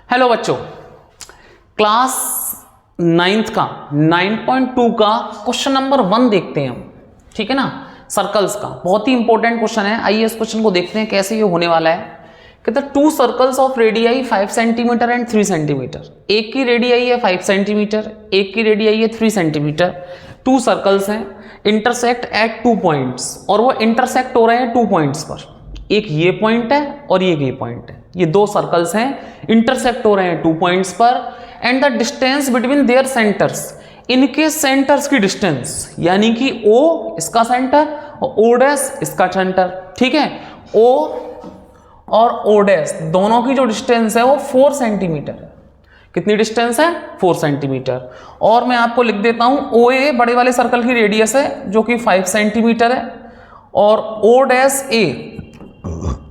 Hello बच्चों, class 9th का 9.2 का क्वेश्चन नंबर 1 देखते हैं हम। ठीक है ना, सर्कल्स का बहुत ही इंपॉर्टेंट क्वेश्चन है। आइए इस क्वेश्चन को देखते हैं कैसे ये होने वाला है। कहते हैं 2 circles of radii 5 centimetre and 3 centimetre. एक की रेडियाई है 5 सेंटीमीटर, एक की रेडियाई है 3 सेंटीमीटर। 2 सर्कल्स हैं, इंटरसेक्ट एट 2 पॉइंट्स, और वो इंटरसेक्ट हो रहे हैं 2 पॉइंट्स पर। एक ये पॉइंट है और ये पॉइंट है। ये 2 सर्कल्स हैं, इंटरसेक्ट हो रहे हैं 2 पॉइंट्स पर। And the distance between their centres, इनके सेंटर्स की डिस्टेंस, यानी कि O इसका सेंटर और O डैश इसका सेंटर। ठीक है, O और O डैश दोनों की जो डिस्टेंस है वो 4 सेंटीमीटर है। कितनी डिस्टेंस है? 4 सेंटीमीटर। और मैं आपको लिख देता हूं, OA बड़े वाले सर्कल की रेडियस है जो कि 5 सेंटीमीटर है, और O डैश A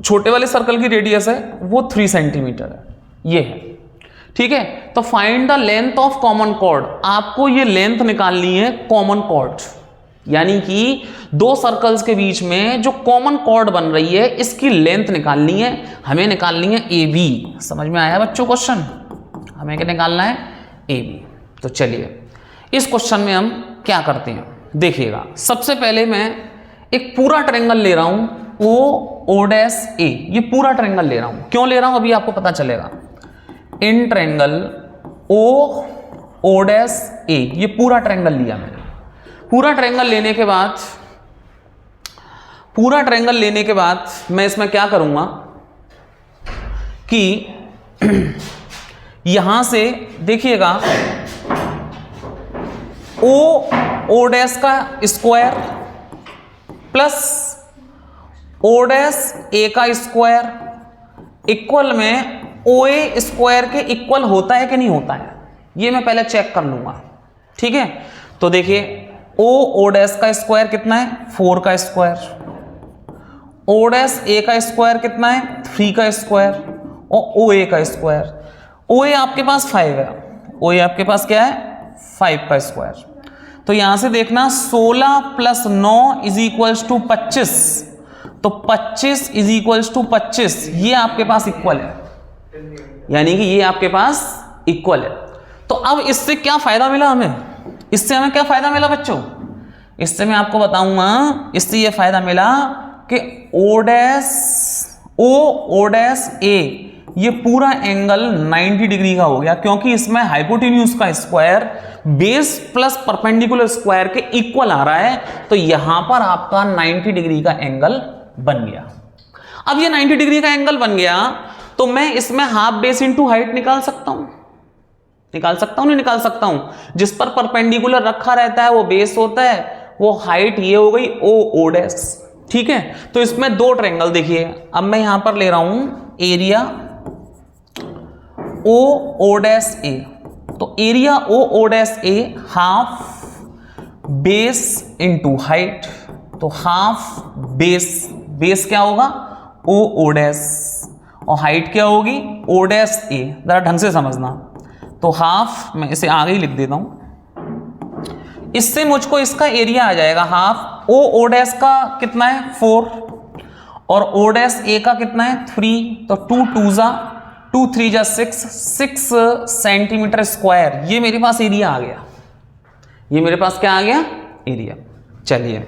छोटे वाले सर्कल की रेडियस है वो 3 सेंटीमीटर है। ये है, ठीक है। तो find the length of common chord, आपको ये लेंथ निकालनी है कॉमन कॉर्ड, यानी कि 2 सर्कल्स के बीच में जो कॉमन कॉर्ड बन रही है इसकी लेंथ निकालनी है। हमें निकालनी है AB। समझ में आया बच्चों क्वेश्चन? हमें क्या निकालना है? AB। तो चलिए इस क्वेश्चन में हम क्या करते हैं देखिएगा। सबसे पहले मैं एक पूरा ट्रायंगल ले रहा हूं, O डैश A। ये पूरा ट्रायंगल ले रहा हूं। क्यों ले रहा हूं अभी आपको पता चलेगा। In triangle O dash A, ये पूरा ट्रायंगल लिया मैंने। पूरा ट्रायंगल लेने के बाद मैं इसमें क्या करूंगा कि यहां से देखिएगा O डैश का square plus O dash A का स्क्वायर इक्वल में OA स्क्वायर के इक्वल होता है कि नहीं होता है, ये मैं पहले चेक कर लूंगा। ठीक है, तो देखिए O डैश का स्क्वायर कितना है? 4 का स्क्वायर। O डैश A का स्क्वायर कितना है? 3 का स्क्वायर। और OA का स्क्वायर, OA आपके पास 5 है, OA आपके पास क्या है? 5 का स्क्वायर। तो यहां से देखना 16 प्लस 9 इज इक्वल्स टू 25, तो 25 इज इक्वल्स टू 25, ये आपके पास इक्वल है, यानी कि ये आपके पास इक्वल है। तो अब इससे क्या फायदा मिला हमें? इससे हमें क्या फायदा मिला बच्चों? इससे मैं आपको बताऊंगा। इससे ये फायदा मिला कि O डैश A ये पूरा एंगल 90 डिग्री का हो गया, क्योंकि इसमें हाइपोटेन्यूज का square base plus perpendicular square के इक्वल आ रहा है। तो यहां पर आपका 90 डिग्री का एंगल बन गया। अब ये 90 डिग्री का एंगल बन गया तो मैं इसमें हाफ बेस इंटू हाइट निकाल सकता हूं। नहीं निकाल सकता हूं? जिस पर परपेंडिकुलर रखा रहता है वो बेस होता है, वो हाइट ये हो गई O डैश। ठीक है, तो इसमें 2 ट्रायंगल देखिए। अब मैं यहां पर ले रहा हूं एरिया O डैश A। तो area O dash A half base into height, तो हाफ बेस क्या होगा? O डैश, और हाइट क्या होगी? O dash A। जरा ढंग से समझना। तो हाफ, मैं इसे आगे ही लिख देता हूं, इससे मुझको इसका एरिया आ जाएगा हाफ। O डैश का कितना है? 4, और O डैश A का कितना है? 3। तो 2 2 जा 2 3 जा 6 सेंटीमीटर स्क्वायर। ये मेरे पास एरिया आ गया। ये मेरे पास क्या आ गया? एरिया। चलिए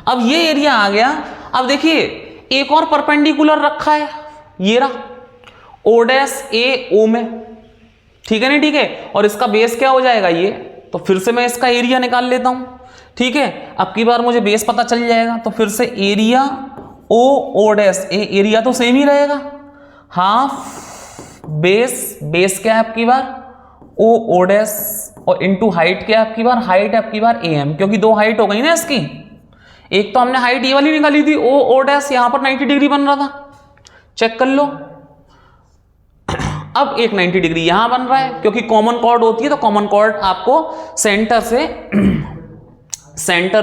अब ये एरिया आ गया। अब देखिए एक और परपेंडिकुलर रखा है, ये रहा O डैश A O में। ठीक है नहीं? ठीक है, और इसका बेस क्या हो जाएगा? ये। तो फिर से मैं इसका एरिया निकाल लेता हूं। ठीक है, अब की बार मुझे बेस पता चल जाएगा। तो फिर से area O dash A, area तो सेम ही रहेगा, हाफ बेस क्या है आपकी बार? O डैश, और इनटू हाइट क्या है आपकी बार? हाइट आपकी बार AM, क्योंकि 2 हाइट हो गई ना इसकी। एक तो हमने हाइट ये वाली निकाली थी O डैश, यहां पर 90 डिग्री बन रहा था, चेक कर लो। अब एक 90 डिग्री यहां बन रहा है, क्योंकि कॉमन कॉर्ड होती है तो कॉमन कॉर्ड आपको सेंटर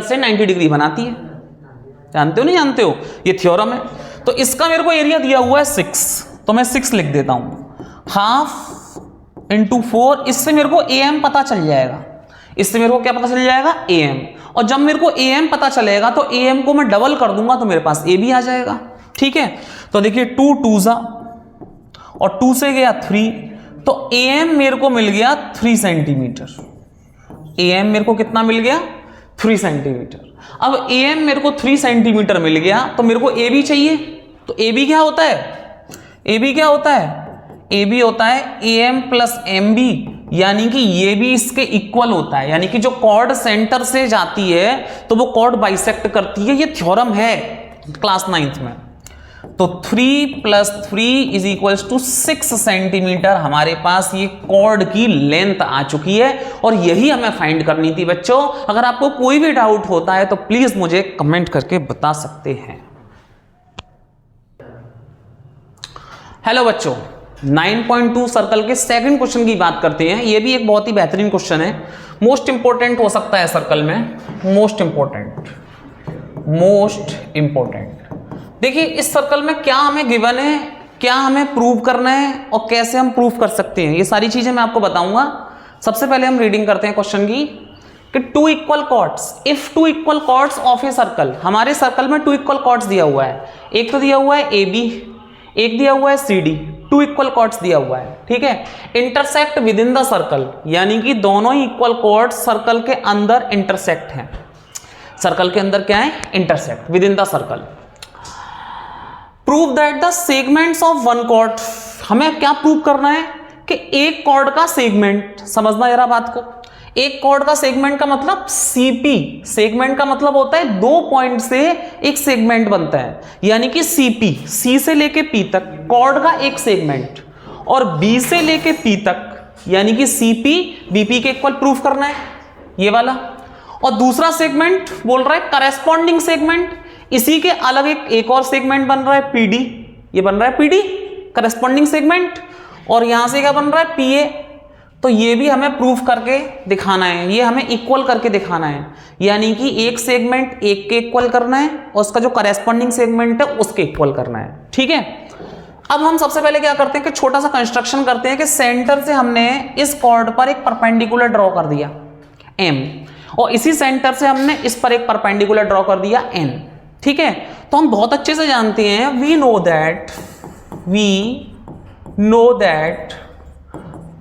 से 90 डिग्री बनाती है। जानते हो नहीं जानते हो? ये थ्योरम है। तो इसका मेरे को एरिया दिया हुआ है 6, तो मैं 6 लिख देता हूं। हाफ इंटू 4, इससे मेरे को AM पता चल जाएगा। इससे मेरे को क्या पता चल जाएगा? AM। और जब मेरे को AM पता चलेगा तो AM को मैं डबल कर दूंगा तो मेरे पास AB आ जाएगा। ठीक है, तो देखिए 2 2 जा, और 2 से गया 3, तो AM मेरे को मिल गया 3 सेंटीमीटर। AM मेरे को कितना मिल गया? 3 सेंटीमीटर। अब AM मेरे को 3 सेंटीमीटर मिल गया, तो मेरे को AB चाहिए। तो AB क्या होता है? AB क्या होता है? AB होता है AM प्लस MB, यानी कि ये भी इसके इक्वल होता है। यानी कि जो कॉर्ड सेंटर से जाती है तो वो कॉर्ड बाइसेक्ट करती है। ये थ्योरम है क्लास 9th में। तो 3 + 3 = 6 सेंटीमीटर हमारे पास ये कॉर्ड की लेंथ आ चुकी है, और यही हमें फाइंड करनी थी बच्चों। अगर आपको कोई भी डाउट होता है तो प्लीज मुझे कमेंट करके बता सकते हैं। हेलो बच्चों, 9.2 सर्कल के सेकंड क्वेश्चन की बात करते हैं। ये भी एक बहुत ही बेहतरीन क्वेश्चन है, मोस्ट इंपॉर्टेंट हो सकता है सर्कल में, मोस्ट इंपॉर्टेंट। देखिए इस सर्कल में क्या हमें गिवन है, क्या हमें प्रूव करना है और कैसे हम प्रूव कर सकते हैं, ये सारी चीजें मैं आपको बताऊंगा। सबसे पहले हम रीडिंग करते हैं क्वेश्चन की कि 2 equal chords, if 2 equal chords of a circle. हमारे सर्कल में 2 इक्वल कॉर्ड्स दिया हुआ है, एक तो दिया हुआ है AB, एक दिया हुआ है CD, 2 इक्वल कॉर्ड्स दिया हुआ है, ठीक है। Intersect with in the circle, यानी कि दोनों ही इक्वल कॉर्ड्स सर्कल के अंदर इंटरसेक्ट हैं। सर्कल के अंदर क्या है? Intersect with in the circle. Prove that the segments of one chord, हमें क्या प्रूव करना है कि एक कॉर्ड का सेगमेंट, समझना जरा बात को। एक कॉर्ड का सेगमेंट का मतलब CP, सेगमेंट का मतलब होता है 2 पॉइंट से एक सेगमेंट बनता है, यानी कि CP, C से लेके P तक कॉर्ड का एक सेगमेंट, और B से लेके P तक यानी कि CP BP के इक्वल प्रूफ करना है, ये वाला। और दूसरा सेगमेंट बोल रहा है करेस्पॉन्डिंग सेगमेंट, इसी के अलग एक और सेगमेंट बन रहा है PD, ये बन रहा है PD करेस्पॉन्डिंग सेगमेंट, और यहां से क्या बन रहा है PA। तो ये भी हमें प्रूफ करके दिखाना है, ये हमें इक्वल करके दिखाना है, यानी कि एक सेगमेंट एक के इक्वल करना है और उसका जो करेस्पॉन्डिंग सेगमेंट है उसके इक्वल करना है, ठीक है। अब हम सबसे पहले क्या करते हैं कि छोटा सा कंस्ट्रक्शन करते हैं कि सेंटर से हमने इस कॉर्ड पर एक परपेंडिकुलर ड्रॉ कर दिया M, और इसी सेंटर से हमने इस पर एक परपेंडिकुलर ड्रॉ कर दिया N, ठीक है। तो हम बहुत अच्छे से जानते हैं, we know that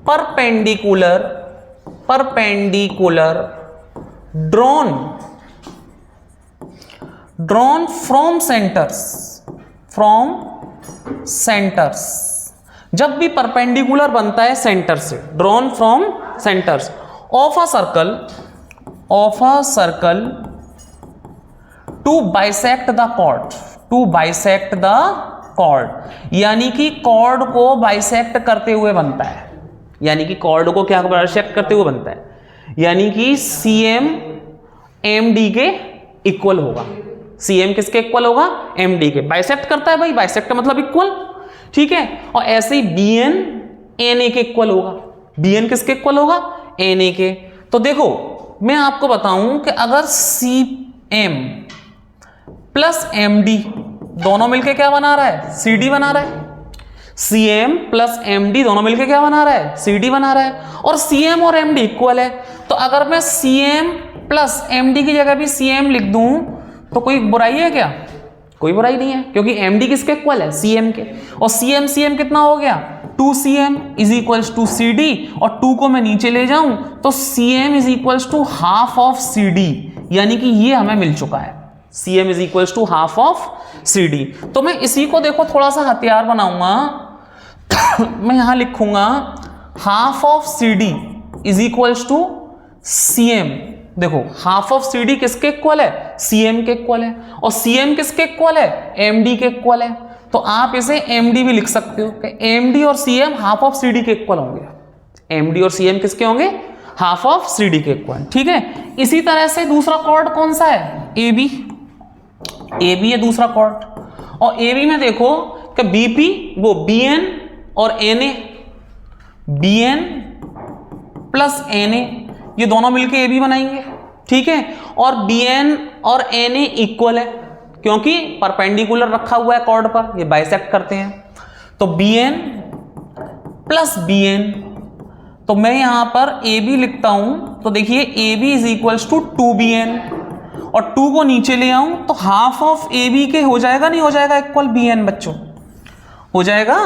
perpendicular drawn from centers, जब भी परपेंडिकुलर बनता है सेंटर से, drawn from centers of a circle to bisect the chord, यानी कि कॉर्ड को बाइसेक्ट करते हुए बनता है, यानी कि कॉर्ड को क्या बाइसेक्ट करते हुए बनता है, यानी कि CM MD के इक्वल होगा। CM किसके इक्वल होगा? MD के। बाइसेक्ट करता है भाई, बाइसेक्ट मतलब इक्वल, ठीक है। और ऐसे ही BN NA के इक्वल होगा। BN किसके इक्वल होगा? NA के। तो देखो मैं आपको बताऊं कि अगर CM प्लस MD दोनों मिलके क्या बना रहा है? CD बना रहा है। CM प्लस MD दोनों मिलके क्या बना रहा है? CD बना रहा है। और CM और MD इक्वल है, तो अगर मैं CM प्लस MD की जगह भी CM लिख दूं तो कोई बुराई है क्या? कोई बुराई नहीं है, क्योंकि MD किसके इक्वल है? CM के। और CM कितना हो गया? 2CM is equals to CD, और 2 को मैं नीचे ले जाऊं तो CM is equals to half of CD, यानी कि ये हमें मिल चुका है। CM is equals to half of CD। तो मैं इसी को देखो थोड़ा सा हथियार बनाऊंगा, मैं यहां लिखूंगा half of CD is equals to CM। देखो हाफ ऑफ CD किसके इक्वल है? CM के इक्वल है। और CM किसके इक्वल है? MD के इक्वल है। तो आप इसे MD भी लिख सकते हो कि MD और CM हाफ ऑफ CD के इक्वल होंगे। MD और CM किसके होंगे? हाफ ऑफ CD के इक्वल, ठीक है। इसी तरह से दूसरा कॉर्ड कौन सा है? AB है दूसरा कॉर्ड। और AB में देखो कि BP वो BN और NA, BN प्लस NA ये दोनों मिलके AB बनाएंगे, ठीक है। और BN और NA इक्वल है क्योंकि परपेंडिकुलर रखा हुआ है कॉर्ड पर, ये बाइसेक्ट करते हैं। तो BN प्लस BN, तो मैं यहां पर AB लिखता हूं, तो देखिए AB is equals to 2BN, और 2 को नीचे ले आऊं तो हाफ ऑफ AB के हो जाएगा, नहीं हो जाएगा इक्वल BN बच्चों। हो जाएगा।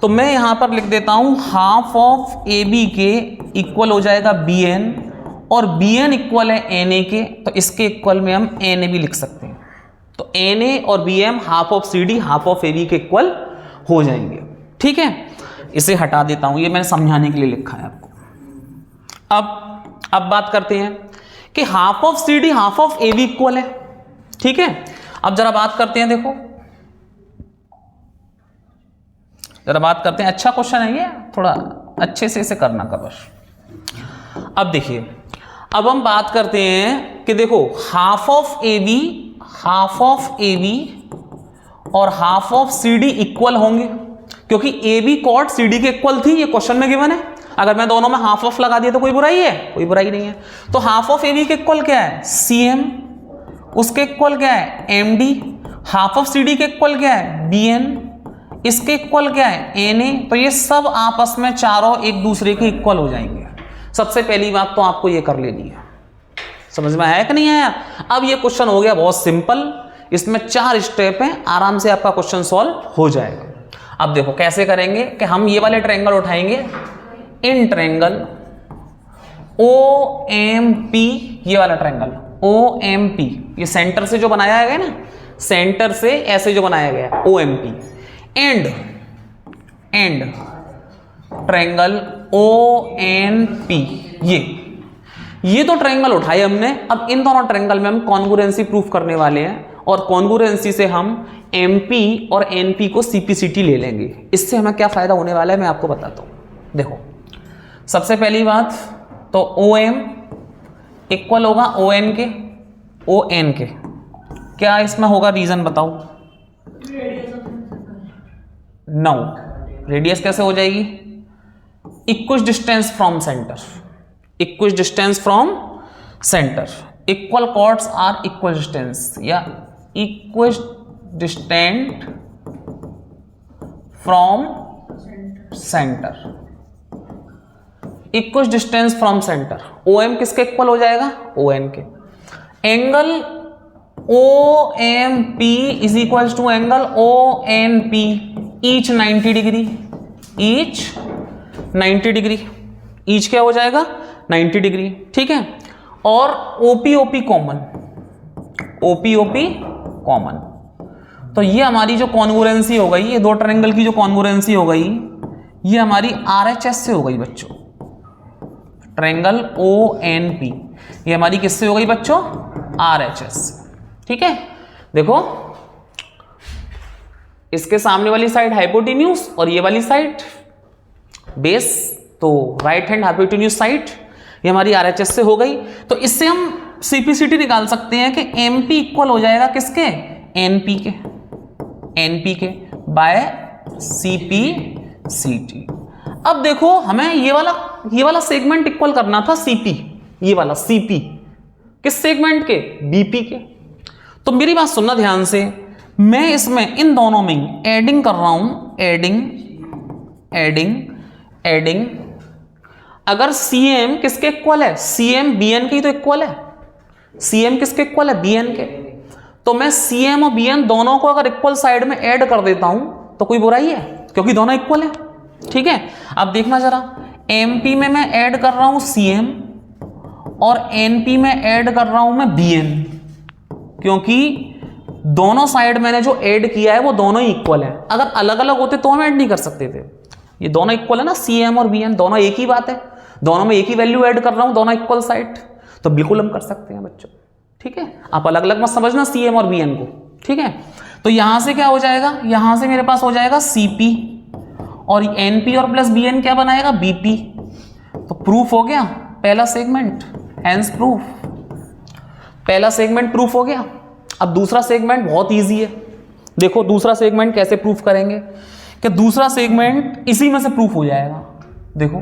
तो मैं यहां पर लिख देता हूं हाफ ऑफ ए बी के इक्वल हो जाएगा बी एन, और बी एन इक्वल है एन ए के, तो इसके इक्वल में हम एन ए भी लिख सकते हैं। तो एन ए और B M half of C D half of A B के इक्वल हो जाएंगे। ठीक है, इसे हटा देता हूं, ये मैंने समझाने के लिए लिखा है आपको। अब बात करते हैं कि half of C D half of A B equal है। ठीक है, अब जरा बात करते हैं, देखो जरा बात करते हैं। अच्छा क्वेश्चन है ये, थोड़ा अच्छे से इसे करना का बस। अब देखिए, अब हम बात करते हैं कि देखो हाफ ऑफ ए बी और half of C D equal होंगे, क्योंकि ए बी कॉट सी डी के इक्वल थी, ये क्वेश्चन में गिवन है। अगर मैं दोनों में हाफ ऑफ लगा दिया तो कोई बुराई है? कोई बुराई नहीं है। तो हाफ ऑफ ए बी के इक्वल क्या है? सी एम, उसके इक्वल क्या है? M D. Half of C D के इक्वल क्या है? बी एन, इसके इक्वल क्या है? N A. तो ये सब आपस में चारों एक दूसरे के इक्वल हो जाएंगे। सबसे पहली बात तो आपको ये कर लेनी है। समझ में आया कि नहीं आया? अब ये क्वेश्चन हो गया बहुत सिंपल, इसमें 4 स्टेप हैं, आराम से आपका क्वेश्चन सॉल्व हो जाएगा। अब देखो कैसे करेंगे कि हम ये वाले ट्रायंगल उठाएंगे, इन ट्रायंगल ओ एम पी, ये वाला ट्रायंगल ओ एम पी, ये सेंटर से जो बनाया गया ना, सेंटर से ऐसे जो बनाया गया O M P, and triangle O N P, ये तो ट्रायंगल उठाए हमने। अब इन दोनों ट्रायंगल में हम कॉन्ग्रुएंसी प्रूफ करने वाले हैं, और कॉन्ग्रुएंसी से हम एमपी और एनपी को सीपीसीटी ले लेंगे। इससे हमें क्या फायदा होने वाला है मैं आपको बताता हूं। देखो सबसे पहली बात तो ओ एम इक्वल होगा ओ एन के, ओ एन के। क्या इसमें होगा रीजन बताओ? नो, रेडियस कैसे हो जाएगी? Equal distance from centre, equal distance from centre. Equal chords are equal distance, या equal distant from centre, equal distance from centre. O M किसके इक्वल हो जाएगा? ओ एन के। Angle O M P is equal to angle O N P, each 90 degree, each 90 degree, each क्या हो जाएगा? 90 degree. ठीक है, और OP OP common, OP OP common. तो ये हमारी जो कॉन्ग्रुएंसी हो गई, ये दो ट्रायंगल की जो कॉन्ग्रुएंसी हो गई, ये हमारी आरएचएस से हो गई बच्चों। ट्रायंगल ओ एन पी ये हमारी किससे हो गई बच्चों? आरएचएस। ठीक है, देखो इसके सामने वाली साइड हाइपोटेन्यूज और ये वाली साइड बेस, तो राइट हैंड हाइपोटेन्यूज साइड ये हमारी आरएचएस से हो गई। तो इससे हम सीपीसीटी निकाल सकते हैं कि एमपी इक्वल हो जाएगा किसके? एनपी के, एनपी के बाय सीपीसीटी। अब देखो हमें ये वाला सेगमेंट इक्वल करना था सीपी, ये वाला सीपी किस सेगमेंट के? बीपी के। तो मेरी बात सुनना ध्यान से, मैं इसमें इन दोनों में एडिंग कर रहा हूं, एडिंग। अगर सीएम किसके इक्वल है? सीएम बीएन के ही तो इक्वल है। सीएम किसके इक्वल है? बीएन के। तो मैं सीएम और बीएन दोनों को अगर इक्वल साइड में ऐड कर देता हूं तो कोई बुराई है? क्योंकि दोनों इक्वल है। ठीक है, अब देखना जरा, एमपी में मैं ऐड कर रहा हूं सीएम और एनपी में ऐड कर रहा हूं मैं बीएन, क्योंकि दोनों साइड मैंने जो ऐड किया है वो दोनों ही इक्वल है। अगर अलग अलग होते तो हम ऐड नहीं कर सकते थे। ये दोनों इक्वल है ना, सीएम और बीएन दोनों एक ही बात है, दोनों में एक ही वैल्यू ऐड कर रहा हूं, दोनों इक्वल साइड, तो बिल्कुल हम कर सकते हैं बच्चों। ठीक है, आप अलग अलग मत समझना सीएम और बीएन को। ठीक है, तो यहां से क्या हो जाएगा? यहां से मेरे पास हो जाएगा सीपी, और एनपी और प्लस बीएन क्या बनाएगा? बीपी। तो प्रूफ हो गया पहला सेगमेंट, हेंस प्रूफ, पहला सेगमेंट प्रूफ हो गया। अब दूसरा सेगमेंट बहुत इजी है। देखो दूसरा सेगमेंट कैसे प्रूफ करेंगे कि दूसरा सेगमेंट इसी में से प्रूफ हो जाएगा। देखो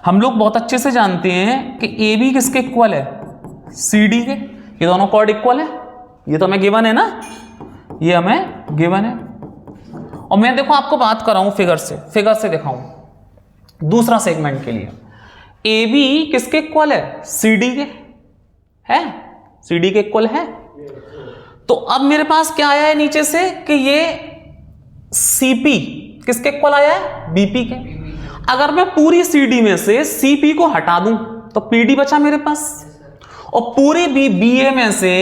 हम लोग बहुत अच्छे से जानते हैं कि ए बी किसके इक्वल है? सी डी के। ये दोनों कॉर्ड इक्वल है, ये तो हमें गिवन है ना, ये हमें गिवन है। और मैं देखो आपको बात कर रहा हूं फिगर से दिखाऊं दूसरा सेगमेंट के लिए। ए बी किसके इक्वल है? सी डी के है, सी डी के इक्वल है। तो अब मेरे पास क्या आया है नीचे से कि ये सीपी किसके इक्वल आया है? बीपी के। अगर मैं पूरी सीडी में से सीपी को हटा दूं तो पीडी बचा मेरे पास, और पूरे बीए में से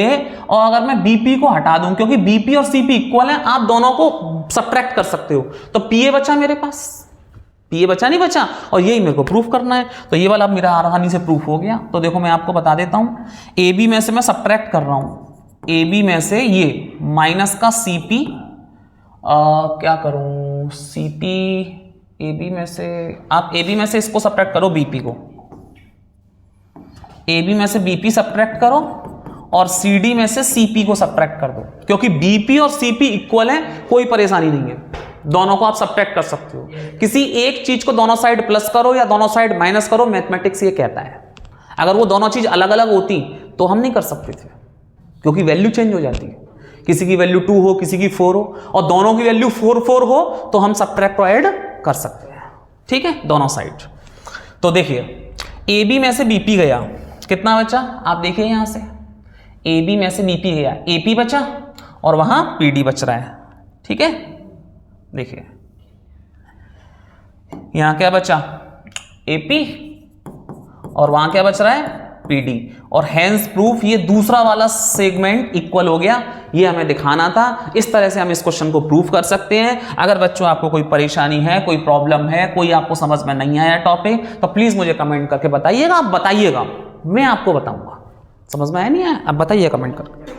और अगर मैं बीपी को हटा दूं, क्योंकि बीपी और सीपी इक्वल है, आप दोनों को सब्ट्रैक्ट कर सकते हो, तो पीए बचा मेरे पास। पीए बचा नहीं बचा, और यही मेरे को प्रूफ करना है। तो ये वाला मेरा आसानी से प्रूफ हो गया। तो देखो मैं आपको बता देता हूं, ए बी में से मैं सब्ट्रैक्ट कर रहा हूं, ए बी में से ये माइनस का सीपी, क्या करूं, सीपी ए बी में से, आप ए बी में से इसको सब्ट्रैक्ट करो, बीपी को, ए बी में से बीपी सब्ट्रैक्ट करो, और सी डी में से सीपी को सब्ट्रैक्ट कर दो, क्योंकि बीपी और सीपी इक्वल है, कोई परेशानी नहीं है, दोनों को आप सब्ट्रैक्ट कर सकते हो। किसी एक चीज को दोनों साइड प्लस करो या दोनों साइड माइनस करो, मैथमेटिक्स ये कहता है। अगर वो दोनों चीज अलग अलग होती तो हम नहीं कर सकते थे, क्योंकि वैल्यू चेंज हो जाती है, किसी की वैल्यू 2 हो, किसी की 4 हो, और दोनों की वैल्यू 4 हो तो हम सब्ट्रैक्ट और ऐड कर सकते हैं, ठीक है, दोनों साइड। तो देखिए ए बी में से बीपी गया, कितना बचा, आप देखिए यहां से ए बी में से बीपी गया, एपी बचा और वहां पीडी बच रहा है, ठीक है। देखिए यहां क्या बचा, एपी, और वहां क्या बच रहा है, पीडी, और हैंस प्रूफ ये दूसरा वाला सेगमेंट इक्वल हो गया। ये हमें दिखाना था, इस तरह से हम इस क्वेश्चन को प्रूफ कर सकते हैं। अगर बच्चों आपको कोई परेशानी है, कोई प्रॉब्लम है, कोई आपको समझ में नहीं आया टॉपिक, तो प्लीज मुझे कमेंट करके बताइएगा, आप बताइएगा, मैं आपको बताऊंगा। समझ में आया नहीं आया, आप बताइए कमेंट करके।